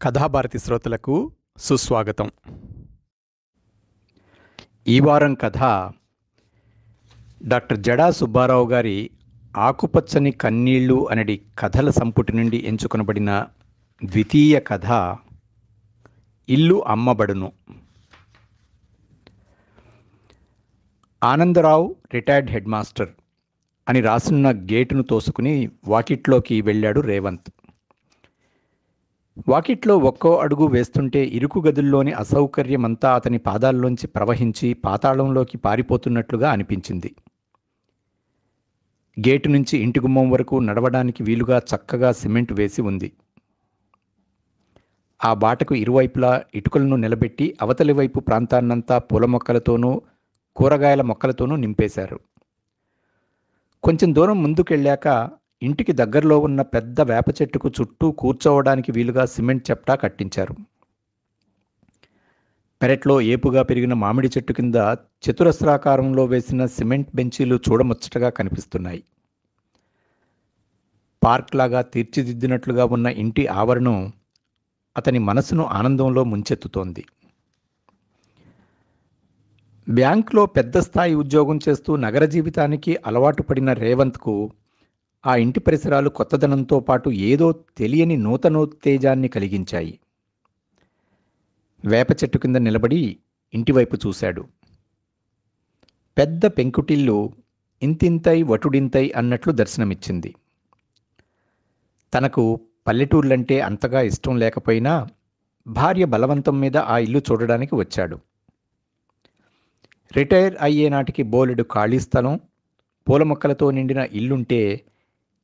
కథాభారతి శ్రోతలకు సుస్వాగతం. ఈ వారం కథ డాక్టర్ జడా సుబ్బారావు గారి ఆకుపచ్చని కన్నీళ్ళు అనడి కథల సంపుటి నుండి ఎంచుకొనబడిన ద్వితీయ కథ ఇల్లు అమ్మబడును. ఆనందరావు రిటైర్డ్ హెడ్ మాస్టర్ అని రాసున్న గేటును తోసుకుని వాకిట్లోకి వెళ్ళాడు రేవంత్. వాకిట్లో ఒక్కో అడుగు వేస్తుంటే ఇరుకు గదుల్లోని అసౌకర్యమంతా అతని పాదాల్లోంచి ప్రవహించి పాతాళంలోకి పారిపోతున్నట్లుగా అనిపించింది. గేటు నుంచి ఇంటి గుమ్మం వరకు నడవడానికి వీలుగా చక్కగా సిమెంట్ వేసి ఉంది. ఆ బాటకు ఇరువైపులా ఇటుకలను నిలబెట్టి అవతలి వైపు ప్రాంతాన్నంతా పూల మొక్కలతోనూ కూరగాయల మొక్కలతోనూ నింపేశారు. కొంచెం దూరం ముందుకెళ్ళాక ఇంటికి దగ్గరలో ఉన్న పెద్ద వేప చెట్టుకు చుట్టూ కూర్చోవడానికి వీలుగా సిమెంట్ చెప్టా కట్టించారు. పెరట్లో ఏపుగా పెరిగిన మామిడి చెట్టు కింద చతురస్రాకారంలో వేసిన సిమెంట్ బెంచీలు చూడముచ్చటగా కనిపిస్తున్నాయి. పార్క్ లాగా తీర్చిదిద్దినట్లుగా ఉన్న ఇంటి ఆవరణం అతని మనసును ఆనందంలో ముంచెత్తుతోంది. బ్యాంకులో పెద్ద స్థాయి ఉద్యోగం చేస్తూ నగర జీవితానికి అలవాటు పడిన రేవంత్కు ఆ ఇంటి పరిసరాలు కొత్తదనంతో పాటు ఏదో తెలియని నూతనోత్తేజాన్ని కలిగించాయి. వేప చెట్టు కింద నిలబడి ఇంటివైపు చూశాడు. పెద్ద పెంకుటిల్లు ఇంతింతై వటుడింతై అన్నట్లు దర్శనమిచ్చింది. తనకు పల్లెటూర్లంటే అంతగా ఇష్టం లేకపోయినా భార్య బలవంతం మీద ఆ ఇల్లు చూడడానికి వచ్చాడు. రిటైర్ అయ్యే నాటికి బోలెడు ఖాళీ స్థలం, పూల మొక్కలతో నిండిన ఇల్లుంటే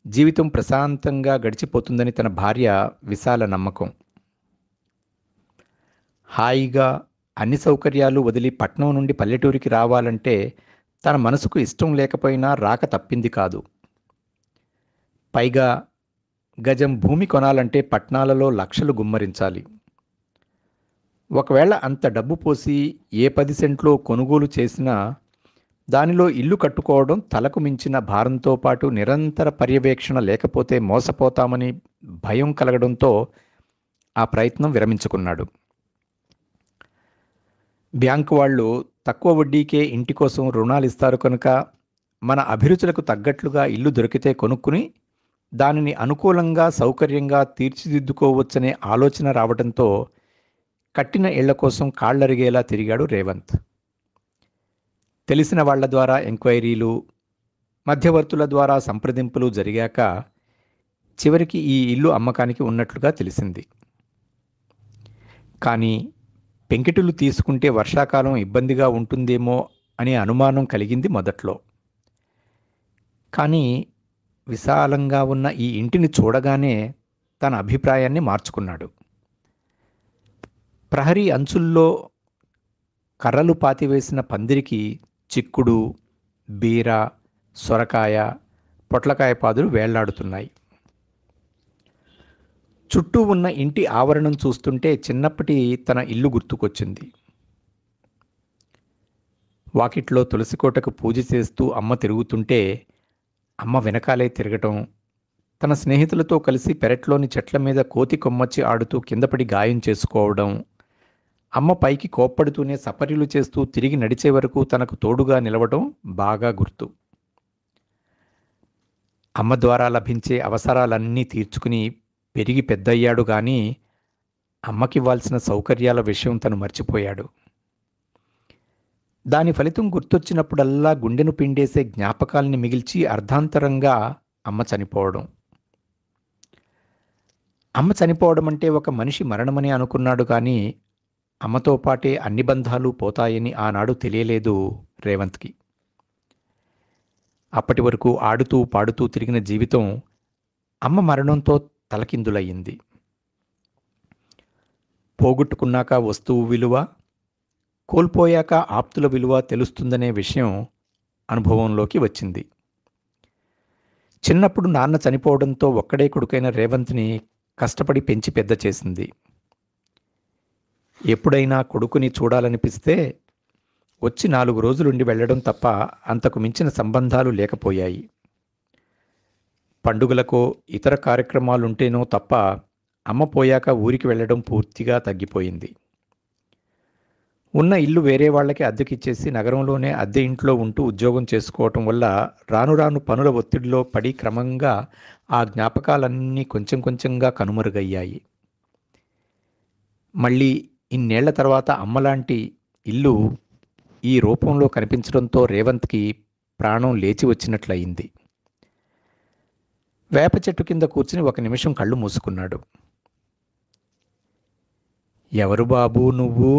జీవితం ప్రశాంతంగా గడిచిపోతుందని తన భార్య విశాల నమ్మకం. హాయిగా అన్ని సౌకర్యాలు వదిలి పట్నం నుండి పల్లెటూరికి రావాలంటే తన మనసుకు ఇష్టం లేకపోయినా రాక తప్పింది కాదు. పైగా గజం భూమి కొనాలంటే పట్నాలలో లక్షలు గుమ్మరించాలి. ఒకవేళ అంత డబ్బు పోసి ఏ 10 సెంట్లో కొనుగోలు చేసినా దానిలో ఇల్లు కట్టుకోవడం తలకు మించిన భారంతో పాటు నిరంతర పర్యవేక్షణ లేకపోతే మోసపోతామని భయం కలగడంతో ఆ ప్రయత్నం విరమించుకున్నాడు. బ్యాంకు వాళ్ళు తక్కువ వడ్డీకే ఇంటి కోసం రుణాలు ఇస్తారు కనుక మన అభిరుచులకు తగ్గట్లుగా ఇల్లు దొరికితే కొనుక్కుని దానిని అనుకూలంగా సౌకర్యంగా తీర్చిదిద్దుకోవచ్చనే ఆలోచన రావడంతో కట్టిన ఇళ్ల కోసం కాళ్లరిగేలా తిరిగాడు రేవంత్. తెలిసిన వాళ్ల ద్వారా ఎంక్వైరీలు, మధ్యవర్తుల ద్వారా సంప్రదింపులు జరిగాక చివరికి ఈ ఇల్లు అమ్మకానికి ఉన్నట్లుగా తెలిసింది. కానీ పెంకిటిల్లు తీసుకుంటే వర్షాకాలం ఇబ్బందిగా ఉంటుందేమో అనే అనుమానం కలిగింది మొదట్లో. కానీ విశాలంగా ఉన్న ఈ ఇంటిని చూడగానే తన అభిప్రాయాన్ని మార్చుకున్నాడు. ప్రహరీ అంచుల్లో కర్రలు పాతివేసిన పందిరికి చిక్కుడు, బీర, సొరకాయ, పొట్లకాయ పాదులు వేళ్లాడుతున్నాయి. చుట్టూ ఉన్న ఇంటి ఆవరణం చూస్తుంటే చిన్నప్పటి తన ఇల్లు గుర్తుకొచ్చింది. వాకిట్లో తులసికోటకు పూజ చేస్తూ అమ్మ తిరుగుతుంటే అమ్మ వెనకాలే తిరగటం, తన స్నేహితులతో కలిసి పెరట్లోని చెట్ల మీద కోతి కొమ్మచ్చి ఆడుతూ కిందపడి గాయం చేసుకోవడం, అమ్మ పైకి కోప్పడుతూనే సపర్యలు చేస్తూ తిరిగి నడిచే వరకు తనకు తోడుగా నిలవడం బాగా గుర్తు. అమ్మ ద్వారా లభించే అవసరాలన్నీ తీర్చుకుని పెరిగి పెద్దయ్యాడు కానీ అమ్మకివ్వాల్సిన సౌకర్యాల విషయం తను మర్చిపోయాడు. దాని ఫలితం గుర్తొచ్చినప్పుడల్లా గుండెను పిండేసే జ్ఞాపకాల్ని మిగిల్చి అర్ధాంతరంగా అమ్మ చనిపోవడం. అమ్మ చనిపోవడం అంటే ఒక మనిషి మరణమని అనుకున్నాడు కానీ అమ్మతో పాటే అన్ని బంధాలు పోతాయని ఆనాడు తెలియలేదు రేవంత్కి. అప్పటి వరకు ఆడుతూ పాడుతూ తిరిగిన జీవితం అమ్మ మరణంతో తలకిందులయ్యింది. పోగొట్టుకున్నాక వస్తువు విలువ, కోల్పోయాక ఆప్తుల విలువ తెలుస్తుందనే విషయం అనుభవంలోకి వచ్చింది. చిన్నప్పుడు నాన్న చనిపోవడంతో ఒక్కడే కొడుకైన రేవంత్ని కష్టపడి పెంచి పెద్ద చేసింది. ఎప్పుడైనా కొడుకుని చూడాలనిపిస్తే వచ్చి 4 రోజులుండి వెళ్ళడం తప్ప అంతకు మించిన సంబంధాలు లేకపోయాయి. పండుగలకో ఇతర కార్యక్రమాలుంటేనో తప్ప అమ్మ పోయాక ఊరికి వెళ్ళడం పూర్తిగా తగ్గిపోయింది. ఉన్న ఇల్లు వేరే వాళ్ళకి అద్దెకిచ్చేసి నగరంలోనే అద్దె ఇంట్లో ఉంటూ ఉద్యోగం చేసుకోవటం వల్ల రాను రాను పనుల ఒత్తిడిలో పడి క్రమంగా ఆ జ్ఞాపకాలన్నీ కొంచెం కొంచెంగా కనుమరుగయ్యాయి. మళ్ళీ ఇన్నేళ్ల తర్వాత అమ్మలాంటి ఇల్లు ఈ రూపంలో కనిపించడంతో రేవంత్కి ప్రాణం లేచి వచ్చినట్లయింది. వేప చెట్టు కింద కూర్చుని ఒక నిమిషం కళ్ళు మూసుకున్నాడు. ఎవరు బాబూ నువ్వు?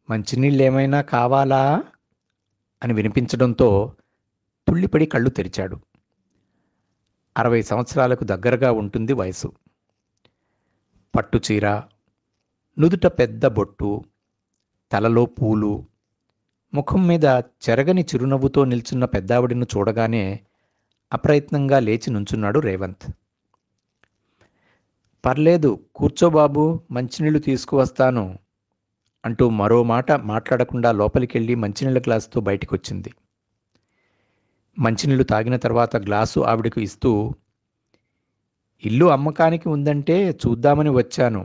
మంచినీళ్ళేమైనా కావాలా అని వినిపించడంతో తుళ్ళిపడి కళ్ళు తెరిచాడు. 60 సంవత్సరాలకు దగ్గరగా ఉంటుంది వయసు. పట్టుచీర, నుదుట పెద్ద బొట్టు, తలలో పూలు, ముఖం మీద చెరగని చిరునవ్వుతో నిల్చున్న పెద్దావిడను చూడగానే అప్రయత్నంగా లేచి నుంచున్నాడు రేవంత్. పర్లేదు కూర్చోబాబు, మంచినీళ్లు తీసుకువస్తాను అంటూ మరో మాట మాట్లాడకుండా లోపలికెళ్ళి మంచినీళ్ళ గ్లాసుతో బయటికొచ్చింది. మంచినీళ్లు తాగిన తర్వాత గ్లాసు ఆవిడకు ఇస్తూ, ఇల్లు అమ్మకానికి ఉందంటే చూద్దామని వచ్చాను.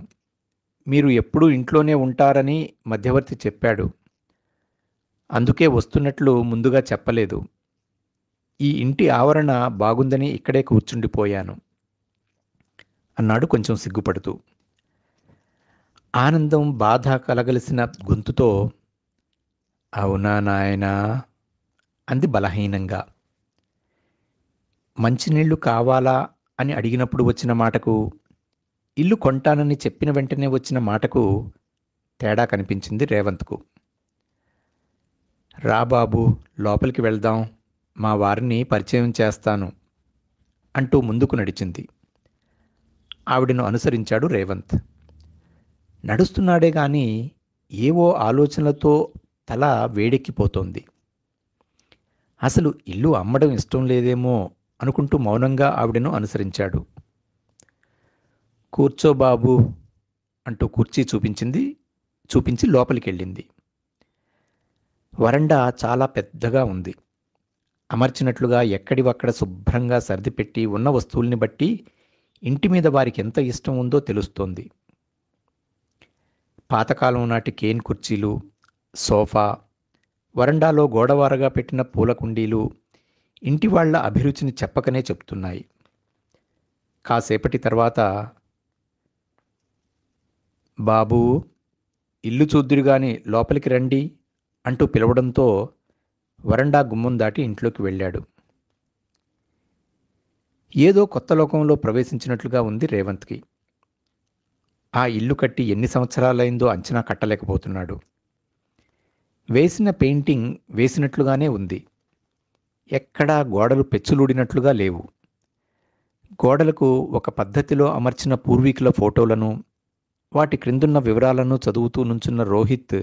మీరు ఎప్పుడూ ఇంట్లోనే ఉంటారని మధ్యవర్తి చెప్పాడు. అందుకే వస్తున్నట్లు ముందుగా చెప్పలేదు. ఈ ఇంటి ఆవరణ బాగుందని ఇక్కడే కూర్చుండిపోయాను అన్నాడు కొంచెం సిగ్గుపడుతూ. ఆనందం, బాధ కలగలిసిన గొంతుతో, అవునా నాయనా అంది బలహీనంగా. మంచినీళ్లు కావాలా అని అడిగినప్పుడు వచ్చిన మాటకు, ఇల్లు కొంటానని చెప్పిన వెంటనే వచ్చిన మాటకు తేడా కనిపించింది రేవంత్కు. రా బాబు, లోపలికి వెళ్దాం, మా వారిని పరిచయం చేస్తాను అంటూ ముందుకు నడిచింది. ఆవిడను అనుసరించాడు రేవంత్. నడుస్తున్నాడే గాని ఏవో ఆలోచనలతో తల వేడెక్కిపోతోంది. అసలు ఇల్లు అమ్మడం ఇష్టం లేదేమో అనుకుంటూ మౌనంగా ఆవిడను అనుసరించాడు. కూర్చో బాబు అంటూ కుర్చీ చూపించి లోపలికెళ్ళింది. వరండా చాలా పెద్దగా ఉంది. అమర్చినట్లుగా ఎక్కడివక్కడ శుభ్రంగా సర్దిపెట్టి ఉన్న వస్తువుల్ని బట్టి ఇంటి మీద వారికి ఎంత ఇష్టం ఉందో తెలుస్తోంది. పాతకాలం నాటి కేన్ కుర్చీలు, సోఫా, వరండాలో గోడవారగా పెట్టిన పూల కుండీలు ఇంటి వాళ్ల అభిరుచిని చెప్పకనే చెప్తున్నాయి. కాసేపటి తర్వాత, బాబూ, ఇల్లు చూద్దురుగాని లోపలికి రండి అంటూ పిలవడంతో వరండా గుమ్మం దాటి ఇంట్లోకి వెళ్ళాడు. ఏదో కొత్త లోకంలో ప్రవేశించినట్లుగా ఉంది రేవంత్కి. ఆ ఇల్లు కట్టి ఎన్ని సంవత్సరాలైందో అంచనా కట్టలేకపోతున్నాడు. వేసిన పెయింటింగ్ వేసినట్లుగానే ఉంది. ఎక్కడా గోడలు పెచ్చులూడినట్లుగా లేవు. గోడలకు ఒక పద్ధతిలో అమర్చిన పూర్వీకుల ఫోటోలను, వాటి క్రిందున్న వివరాలను చదువుతూ నుంచున్న రోహిత్,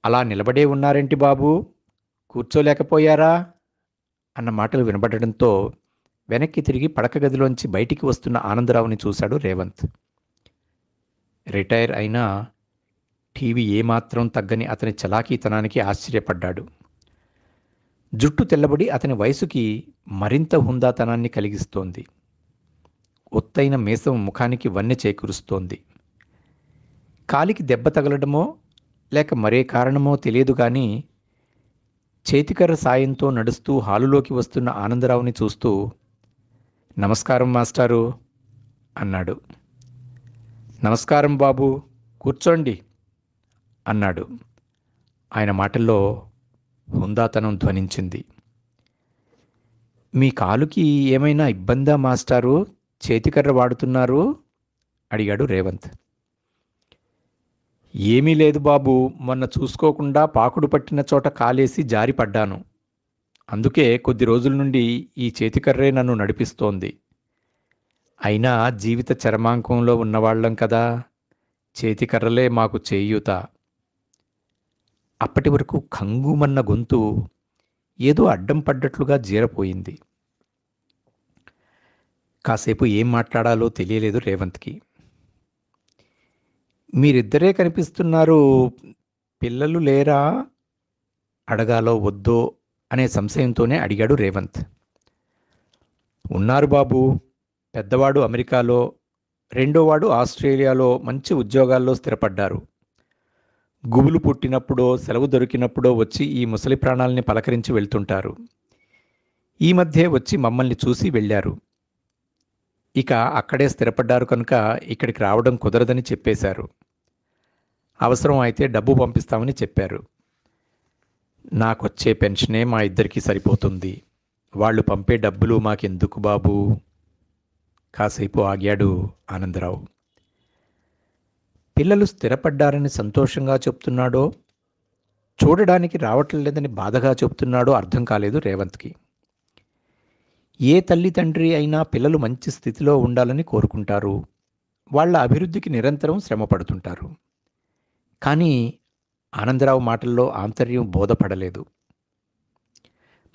అలా నిలబడే ఉన్నారేంటి బాబూ, కూర్చోలేకపోయారా అన్న మాటలు వినబడడంతో వెనక్కి తిరిగి పడక గదిలోంచి బయటికి వస్తున్న ఆనందరావుని చూశాడు రేవంత్. రిటైర్ అయినా టీవీ ఏమాత్రం తగ్గని అతని చలాకీతనానికి ఆశ్చర్యపడ్డాడు. జుట్టు తెల్లబడి అతని వయసుకి మరింత హుందాతనాన్ని కలిగిస్తోంది. ఒత్తైన మీసం ముఖానికి వన్నె చేకూరుస్తోంది. కాలికి దెబ్బ తగలడమో లేక మరే కారణమో తెలియదు కానీ చేతికర్ర సాయంతో నడుస్తూ హాలులోకి వస్తున్న ఆనందరావుని చూస్తూ, నమస్కారం మాస్టారు అన్నాడు. నమస్కారం బాబు, కూర్చోండి అన్నాడు. ఆయన మాటల్లో హుందాతనం ధ్వనించింది. మీ కాలుకి ఏమైనా ఇబ్బందా మాస్టారు, చేతికర్ర వాడుతున్నారు అడిగాడు రేవంత్. ఏమీ లేదు బాబు, మొన్న చూసుకోకుండా పాకుడు పట్టిన చోట కాలేసి జారిపడ్డాను. అందుకే కొద్ది రోజుల నుండి ఈ చేతికర్రే నన్ను నడిపిస్తోంది. అయినా జీవిత చరమాంకంలో ఉన్నవాళ్లం కదా, చేతికర్రలే మాకు చేయూత. అప్పటి వరకు ఖంగుమన్న గొంతు ఏదో అడ్డం పడ్డట్లుగా జీరపోయింది. కాసేపు ఏం మాట్లాడాలో తెలియలేదు రేవంత్కి. మీరిద్దరే కనిపిస్తున్నారు, పిల్లలు లేరా అడగాలో వద్దో అనే సంశయంతోనే అడిగాడు రేవంత్. ఉన్నారు బాబు, పెద్దవాడు అమెరికాలో, రెండోవాడు ఆస్ట్రేలియాలో మంచి ఉద్యోగాల్లో స్థిరపడ్డారు. గుబులు పుట్టినప్పుడో సెలవు దొరికినప్పుడో వచ్చి ఈ ముసలి ప్రాణాల్ని పలకరించి వెళ్తుంటారు. ఈ మధ్యే వచ్చి మమ్మల్ని చూసి వెళ్ళారు. ఇక అక్కడే స్థిరపడ్డారు కనుక ఇక్కడికి రావడం కుదరదని చెప్పేశారు. అవసరం అయితే డబ్బు పంపిస్తామని చెప్పారు. నాకొచ్చే పెన్షనే మా ఇద్దరికీ సరిపోతుంది. వాళ్ళు పంపే డబ్బులు మాకెందుకు బాబూ? కాసేపు ఆగాడు ఆనందరావు. పిల్లలు స్థిరపడ్డారని సంతోషంగా చెప్తున్నాడో, చూడడానికి రావట్లేదని బాధగా చెప్తున్నాడో అర్థం కాలేదు రేవంత్కి. ఏ తల్లి తండ్రి అయినా పిల్లలు మంచి స్థితిలో ఉండాలని కోరుకుంటారు. వాళ్ళ అభివృద్ధికి నిరంతరం శ్రమ పడుతుంటారు. కానీ ఆనందరావు మాటల్లో ఆంతర్యం బోధపడలేదు.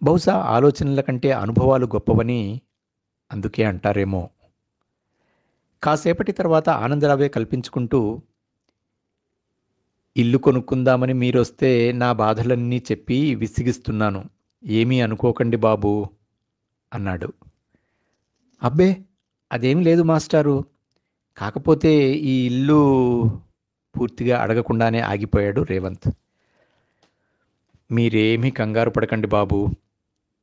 బహుశా ఆలోచనల కంటే అనుభవాలు గొప్పవని అందుకే అంటారేమో. కాసేపటి తర్వాత ఆనందరావే కల్పించుకుంటూ, ఇల్లు కొనుక్కుందామని మీరొస్తే నా బాధలన్నీ చెప్పి విసిగిస్తున్నాను. ఏమీ అనుకోకండి బాబూ అన్నాడు. అబ్బే, అదేం లేదు మాస్టారు. కాకపోతే ఈ ఇల్లు పూర్తిగా అడగకుండానే ఆగిపోయాడు రేవంత్. మీరేమీ కంగారు పడకండి బాబూ.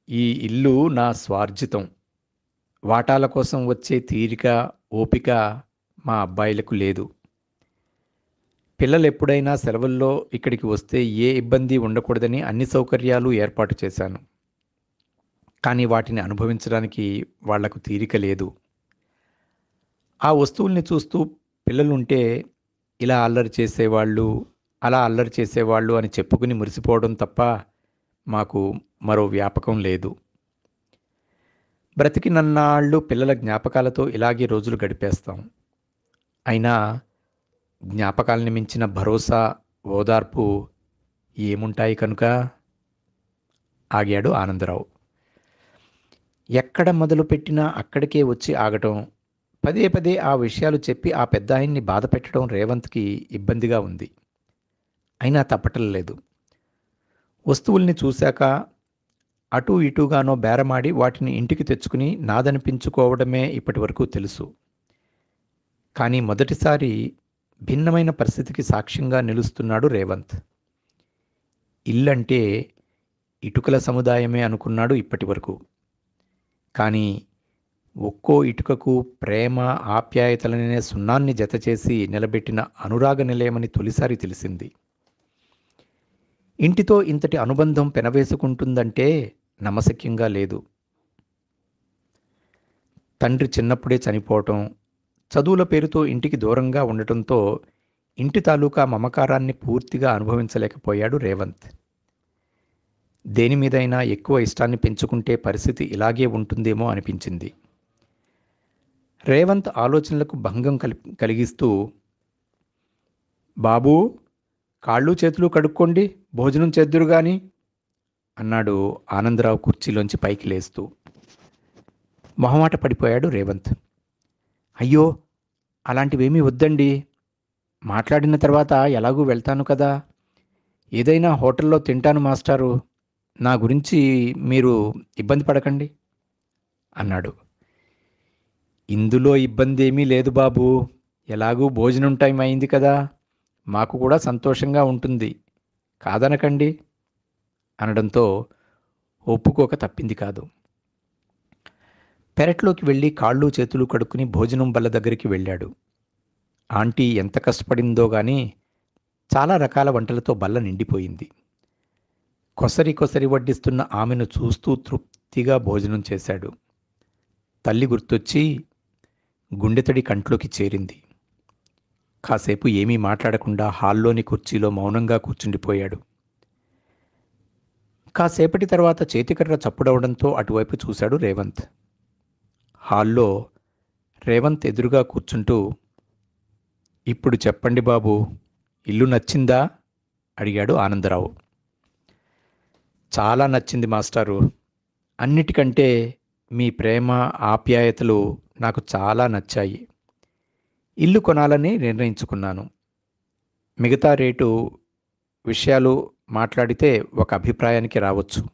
ఈ ఇల్లు నా స్వార్జితం. వాటాల కోసం వచ్చే తీరిక, ఓపిక మా అబ్బాయిలకు లేదు. పిల్లలు ఎప్పుడైనా సెలవుల్లో ఇక్కడికి వస్తే ఏ ఇబ్బంది ఉండకూడదని అన్ని సౌకర్యాలు ఏర్పాటు చేశాను. కానీ వాటిని అనుభవించడానికి వాళ్లకు తీరిక లేదు. ఆ వస్తువుల్ని చూస్తూ పిల్లలుంటే ఇలా అల్లరి చేసేవాళ్ళు, అలా అల్లరి చేసేవాళ్ళు అని చెప్పుకుని మురిసిపోవడం తప్ప మాకు మరో వ్యాపకం లేదు. బ్రతికినన్నాళ్ళు పిల్లల జ్ఞాపకాలతో ఇలాగే రోజులు గడిపేస్తాం. అయినా జ్ఞాపకాల్ని మించిన భరోసా, ఓదార్పు ఏముంటాయి కనుక ఆగాడు ఆనందరావు. ఎక్కడ మొదలుపెట్టినా అక్కడికే వచ్చి ఆగటం, పదే పదే ఆ విషయాలు చెప్పి ఆ పెద్దాయన్ని బాధ పెట్టడం రేవంత్కి ఇబ్బందిగా ఉంది. అయినా తప్పటం లేదు. వస్తువుల్ని చూశాక అటూ ఇటూగానో బేరమాడి వాటిని ఇంటికి తెచ్చుకుని నాదనిపించుకోవడమే ఇప్పటివరకు తెలుసు. కానీ మొదటిసారి భిన్నమైన పరిస్థితికి సాక్ష్యంగా నిలుస్తున్నాడు రేవంత్. ఇల్లంటే ఇటుకల సముదాయమే అనుకున్నాడు ఇప్పటివరకు. కానీ ఒక్కో ఇటుకకు ప్రేమ, ఆప్యాయతలనే సున్నాన్ని జతచేసి నిలబెట్టిన అనురాగ నిలయమని తొలిసారి తెలిసింది. ఇంటితో ఇంతటి అనుబంధం పెనవేసుకుంటుందంటే నమ్మశక్యంగా లేదు. తండ్రి చిన్నప్పుడే చనిపోవటం, చదువుల పేరుతో ఇంటికి దూరంగా ఉండటంతో ఇంటి తాలూకా మమకారాన్ని పూర్తిగా అనుభవించలేకపోయాడు రేవంత్. దేని మీదైనా ఎక్కువ ఇష్టాన్ని పెంచుకుంటే పరిస్థితి ఇలాగే ఉంటుందేమో అనిపించింది. రేవంత్ ఆలోచనలకు భంగం కలిగిస్తూ, బాబూ, కాళ్ళు చేతులు కడుక్కోండి, భోజనం చేద్దురు గాని అన్నాడు ఆనందరావు కుర్చీలోంచి పైకి లేస్తూ. మొహమాట పడిపోయాడు రేవంత్. అయ్యో, అలాంటివేమీ వద్దండి. మాట్లాడిన తర్వాత ఎలాగూ వెళ్తాను కదా. ఏదైనా హోటల్లో తింటాను మాస్టారు. నా గురించి మీరు ఇబ్బంది పడకండి అన్నాడు. ఇందులో ఇబ్బంది ఏమీ లేదు బాబూ. ఎలాగూ భోజనం టైం అయింది కదా, మాకు కూడా సంతోషంగా ఉంటుంది, కాదనకండి అనడంతో ఒప్పుకోక తప్పింది కాదు. పెరట్లోకి వెళ్ళి కాళ్ళు చేతులు కడుక్కుని భోజనం బల్ల దగ్గరికి వెళ్ళాడు. ఆంటీ ఎంత కష్టపడిందో గాని చాలా రకాల వంటలతో బల్ల నిండిపోయింది. కొసరి కొసరి వడ్డిస్తున్న ఆమెను చూస్తూ తృప్తిగా భోజనం చేశాడు. తల్లి గుర్తొచ్చి గుండెతడి కంట్లోకి చేరింది. కాసేపు ఏమీ మాట్లాడకుండా హాల్లోని కుర్చీలో మౌనంగా కూర్చుండిపోయాడు. కాసేపటి తర్వాత చేతికర్ర చప్పుడవడంతో అటువైపు చూశాడు రేవంత్. హాల్లో రేవంత్ ఎదురుగా కూర్చుంటూ, ఇప్పుడు చెప్పండి బాబూ, ఇల్లు నచ్చిందా అడిగాడు ఆనందరావు. చాలా నచ్చింది మాస్టారు. అన్నిటికంటే మీ ప్రేమ, ఆప్యాయతలు నాకు చాలా నచ్చాయి. ఇల్లు కొనాలని నిర్ణయించుకున్నాను. మిగతా రేటు విషయాలు మాట్లాడితే ఒక అభిప్రాయానికి రావచ్చు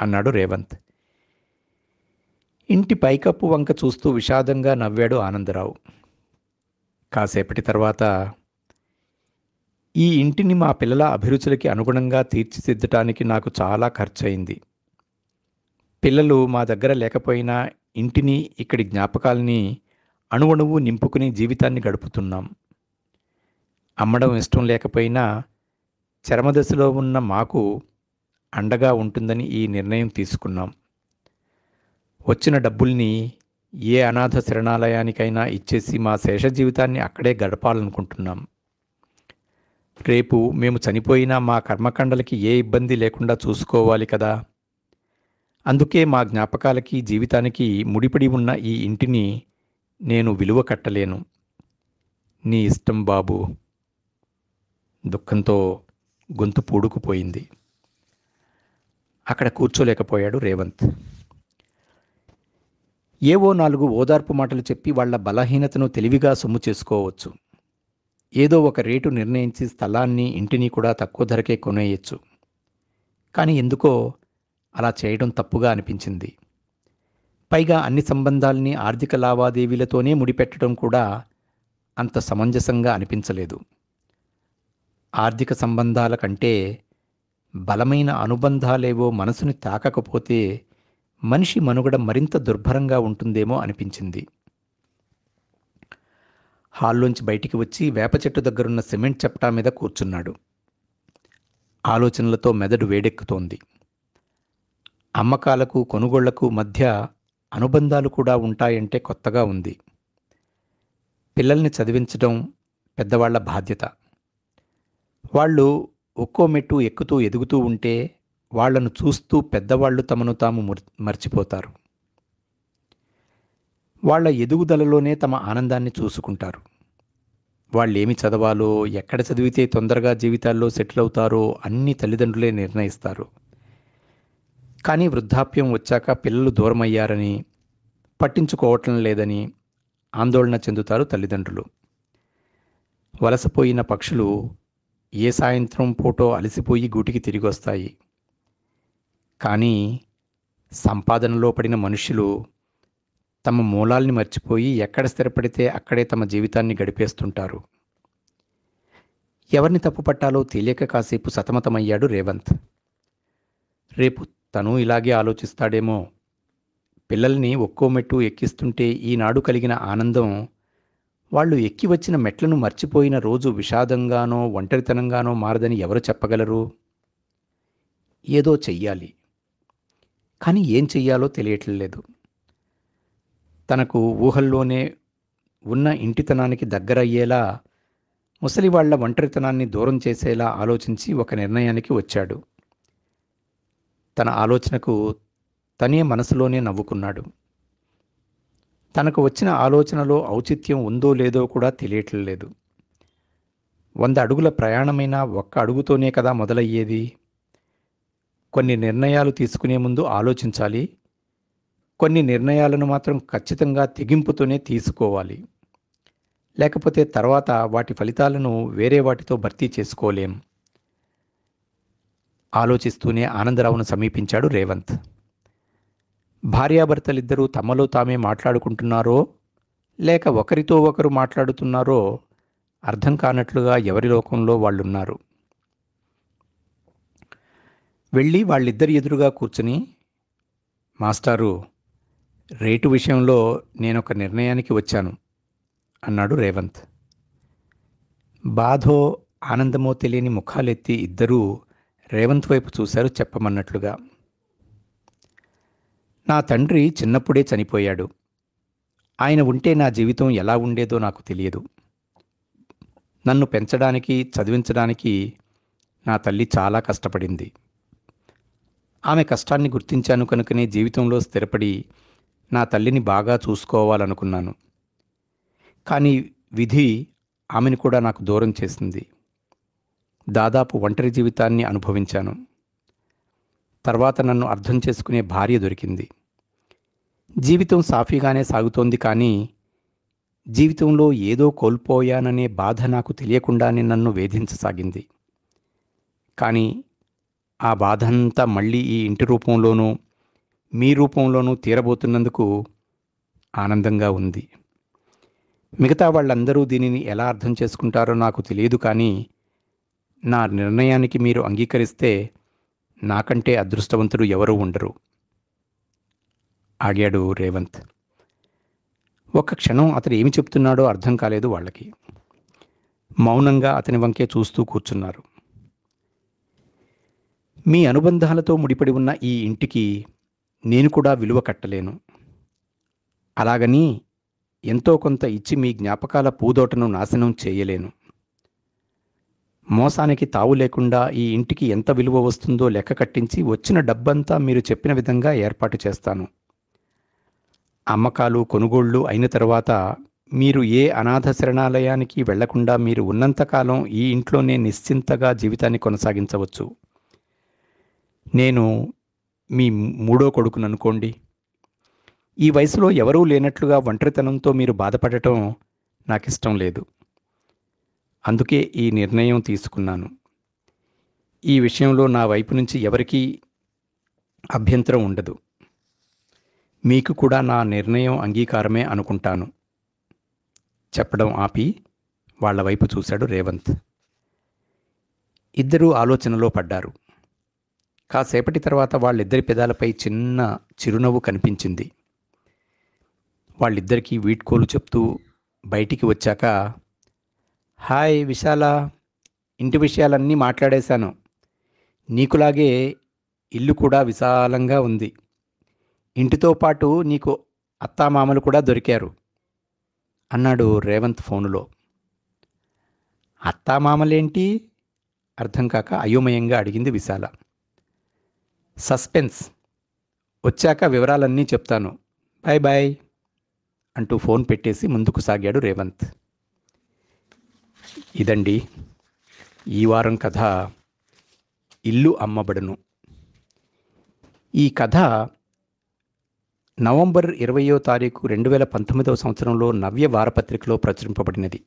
అన్నాడు రేవంత్. ఇంటి పైకప్పు వంక చూస్తూ విషాదంగా నవ్వాడు ఆనందరావు. కాసేపటి తర్వాత ఈ ఇంటిని మా పిల్లల అభిరుచులకి అనుగుణంగా తీర్చిదిద్దటానికి నాకు చాలా ఖర్చయింది. పిల్లలు మా దగ్గర లేకపోయినా ఇంటిని, ఇక్కడి జ్ఞాపకాల్ని అణువణువు నింపుకుని జీవితాన్ని గడుపుతున్నాం. అమ్మడం ఇష్టం లేకపోయినా చరమదశలో ఉన్న మాకు అండగా ఉంటుందని ఈ నిర్ణయం తీసుకున్నాం. వచ్చిన డబ్బుల్ని ఏ అనాథ శరణాలయానికైనా ఇచ్చేసి మా శేష జీవితాన్ని అక్కడే గడపాలనుకుంటున్నాం. రేపు మేము చనిపోయినా మా కర్మకండలకి ఏ ఇబ్బంది లేకుండా చూసుకోవాలి కదా. అందుకే మా జ్ఞాపకాలకి, జీవితానికి ముడిపడి ఉన్న ఈ ఇంటిని నేను విలువ కట్టలేను. నీ ఇష్టం బాబూ. దుఃఖంతో గొంతు పూడుకుపోయింది. అక్కడ కూర్చోలేకపోయాడు రేవంత్. ఏవో 4 ఓదార్పు మాటలు చెప్పి వాళ్ల బలహీనతను తెలివిగా సొమ్ము చేసుకోవచ్చు. ఏదో ఒక రేటు నిర్ణయించి స్థలాన్ని, ఇంటిని కూడా తక్కువ ధరకే కొనేయచ్చు. కానీ ఎందుకో అలా చేయడం తప్పుగా అనిపించింది. పైగా అన్ని సంబంధాల్ని ఆర్థిక లావాదేవీలతోనే ముడిపెట్టడం కూడా అంత సమంజసంగా అనిపించలేదు. ఆర్థిక సంబంధాల కంటే బలమైన అనుబంధాలేవో మనసుని తాకకపోతే మనిషి మనుగడ మరింత దుర్భరంగా ఉంటుందేమో అనిపించింది. హాల్లోంచి బయటికి వచ్చి వేప చెట్టు దగ్గరున్న సిమెంట్ చప్టా మీద కూర్చున్నాడు. ఆలోచనలతో మెదడు వేడెక్కుతోంది. అమ్మకాలకు, కొనుగోళ్లకు మధ్య అనుబంధాలు కూడా ఉంటాయంటే కొత్తగా ఉంది. పిల్లల్ని చదివించడం పెద్దవాళ్ల బాధ్యత. వాళ్ళు ఒక్కో మెట్టు ఎక్కుతూ ఎదుగుతూ ఉంటే వాళ్లను చూస్తూ పెద్దవాళ్లు తమను తాము మర్చిపోతారు. వాళ్ల ఎదుగుదలలోనే తమ ఆనందాన్ని చూసుకుంటారు. వాళ్ళేమి చదవాలో, ఎక్కడ చదివితే తొందరగా జీవితాల్లో సెటిల్ అవుతారో అన్ని తల్లిదండ్రులే నిర్ణయిస్తారు. కానీ వృద్ధాప్యం వచ్చాక పిల్లలు దూరమయ్యారని, పట్టించుకోవటం లేదని ఆందోళన చెందుతారు తల్లిదండ్రులు. వలసపోయిన పక్షులు ఏ సాయంత్రం పూటో అలసిపోయి గూటికి తిరిగొస్తాయి. కానీ సంపాదనలో పడిన మనుష్యులు తమ మూలాల్ని మర్చిపోయి ఎక్కడ స్థిరపడితే అక్కడే తమ జీవితాన్ని గడిపేస్తుంటారు. ఎవరిని తప్పుపట్టాలో తెలియక కాసేపు సతమతమయ్యాడు రేవంత్. రేపు తను ఇలాగే ఆలోచిస్తాడేమో. పిల్లల్ని ఒక్కో మెట్టు ఎక్కిస్తుంటే ఈనాడు కలిగిన ఆనందం వాళ్ళు ఎక్కి వచ్చిన మెట్లను మర్చిపోయిన రోజు విషాదంగానో, ఒంటరితనంగానో మారదని ఎవరు చెప్పగలరు? ఏదో చెయ్యాలి. కానీ ఏం చెయ్యాలో తెలియట్లేదు. తనకు ఊహల్లోనే ఉన్న ఇంటితనానికి దగ్గరయ్యేలా, ముసలివాళ్ల ఒంటరితనాన్ని దూరం చేసేలా ఆలోచించి ఒక నిర్ణయానికి వచ్చాడు. తన ఆలోచనకు తనే మనసులోనే నవ్వుకున్నాడు. తనకు వచ్చిన ఆలోచనలో ఔచిత్యం ఉందో లేదో కూడా తెలియట్లేదు. 100 అడుగుల ప్రయాణమైనా ఒక్క అడుగుతోనే కదా మొదలయ్యేది. కొన్ని నిర్ణయాలు తీసుకునే ముందు ఆలోచించాలి. కొన్ని నిర్ణయాలను మాత్రం ఖచ్చితంగా తెగింపుతోనే తీసుకోవాలి. లేకపోతే తర్వాత వాటి ఫలితాలను వేరే వాటితో భర్తీ చేసుకోలేం. ఆలోచిస్తూనే ఆనందరావును సమీపించాడు రేవంత్. భార్యాభర్తలిద్దరూ తమలో తామే మాట్లాడుకుంటున్నారో, లేక ఒకరితో ఒకరు మాట్లాడుతున్నారో అర్థం కానట్లుగా ఎవరి లోకంలో వాళ్ళున్నారు. వెళ్ళి వాళ్ళిద్దరి ఎదురుగా కూర్చుని, మాస్టారు, రేటు విషయంలో నేనొక నిర్ణయానికి వచ్చాను అన్నాడు రేవంత్. బాధో ఆనందమో తెలియని ముఖాలెత్తి ఇద్దరూ రేవంత్ వైపు చూశారు చెప్పమన్నట్లుగా. నా తండ్రి చిన్నప్పుడే చనిపోయాడు. ఆయన ఉంటే నా జీవితం ఎలా ఉండేదో నాకు తెలియదు. నన్ను పెంచడానికి, చదివించడానికి నా తల్లి చాలా కష్టపడింది. ఆమె కష్టాన్ని గుర్తించాను కనుకనే జీవితంలో స్థిరపడి నా తల్లిని బాగా చూసుకోవాలనుకున్నాను. కానీ విధి ఆమెను కూడా నాకు దూరం చేసింది. దాదాపు ఒంటరి జీవితాన్ని అనుభవించాను. తర్వాత నన్ను అర్థం చేసుకునే భార్య దొరికింది. జీవితం సాఫీగానే సాగుతోంది. కానీ జీవితంలో ఏదో కోల్పోయాననే బాధ నాకు తెలియకుండానే నన్ను వేధించసాగింది. కానీ ఆ బాధంతా మళ్ళీ ఈ ఇంటి రూపంలోనూ, మీ రూపంలోనూ తీరబోతున్నందుకు ఆనందంగా ఉంది. మిగతా వాళ్ళందరూ దీనిని ఎలా అర్థం చేసుకుంటారో నాకు తెలియదు, కానీ నా నిర్ణయానికి మీరు అంగీకరిస్తే నాకంటే అదృష్టవంతుడు ఎవరూ ఉండరు. ఆగాడు రేవంత్. ఒక్క క్షణం అతడు ఏమి చెప్తున్నాడో అర్థం కాలేదు వాళ్ళకి. మౌనంగా అతని వంకే చూస్తూ కూర్చున్నారు. మీ అనుబంధాలతో ముడిపడి ఉన్న ఈ ఇంటికి నేను కూడా విలువ కట్టలేను. అలాగని ఎంతో కొంత ఇచ్చి మీ జ్ఞాపకాల పూదోటను నాశనం చేయలేను. మోసానికి తావు లేకుండా ఈ ఇంటికి ఎంత విలువ వస్తుందో లెక్క కట్టించి వచ్చిన డబ్బంతా మీరు చెప్పిన విధంగా ఏర్పాటు చేస్తాను. అమ్మకాలు కొనుగోళ్లు అయిన తర్వాత మీరు ఏ అనాథ శరణాలయానికి వెళ్లకుండా మీరు ఉన్నంతకాలం ఈ ఇంట్లోనే నిశ్చింతగా జీవితాన్ని కొనసాగించవచ్చు. నేను మీ మూడో కొడుకుననుకోండి. ఈ వయసులో ఎవరూ లేనట్లుగా ఒంటరితనంతో మీరు బాధపడటం నాకిష్టం లేదు. అందుకే ఈ నిర్ణయం తీసుకున్నాను. ఈ విషయంలో నా వైపు నుంచి ఎవరికీ అభ్యంతరం ఉండదు. మీకు కూడా నా నిర్ణయం అంగీకారమే అనుకుంటాను. చెప్పడం ఆపి వాళ్ల వైపు చూశాడు రేవంత్. ఇద్దరూ ఆలోచనలో పడ్డారు. కాసేపటి తర్వాత వాళ్ళిద్దరి పెదాలపై చిన్న చిరునవ్వు కనిపించింది. వాళ్ళిద్దరికీ వీడ్కోలు చెప్తూ బయటికి వచ్చాక, హాయ్ విశాల, ఇంటి విషయాలన్నీ మాట్లాడేశాను. నీకులాగే ఇల్లు కూడా విశాలంగా ఉంది. ఇంటితో పాటు నీకు అత్తామామలు కూడా దొరికారు అన్నాడు రేవంత్ ఫోనులో. అత్తామామలేంటి? అర్థం కాక అయోమయంగా అడిగింది విశాల. సస్పెన్స్, వచ్చాక వివరాలన్నీ చెప్తాను. బాయ్ బాయ్ అంటూ ఫోన్ పెట్టేసి ముందుకు సాగాడు రేవంత్. ఇదండి ఈ వారం కథ, ఇల్లు అమ్మబడును. ఈ కథ నవంబర్ 20వ తారీఖు 2019 సంవత్సరంలో నవ్య వారపత్రికలో ప్రచురింపబడినది.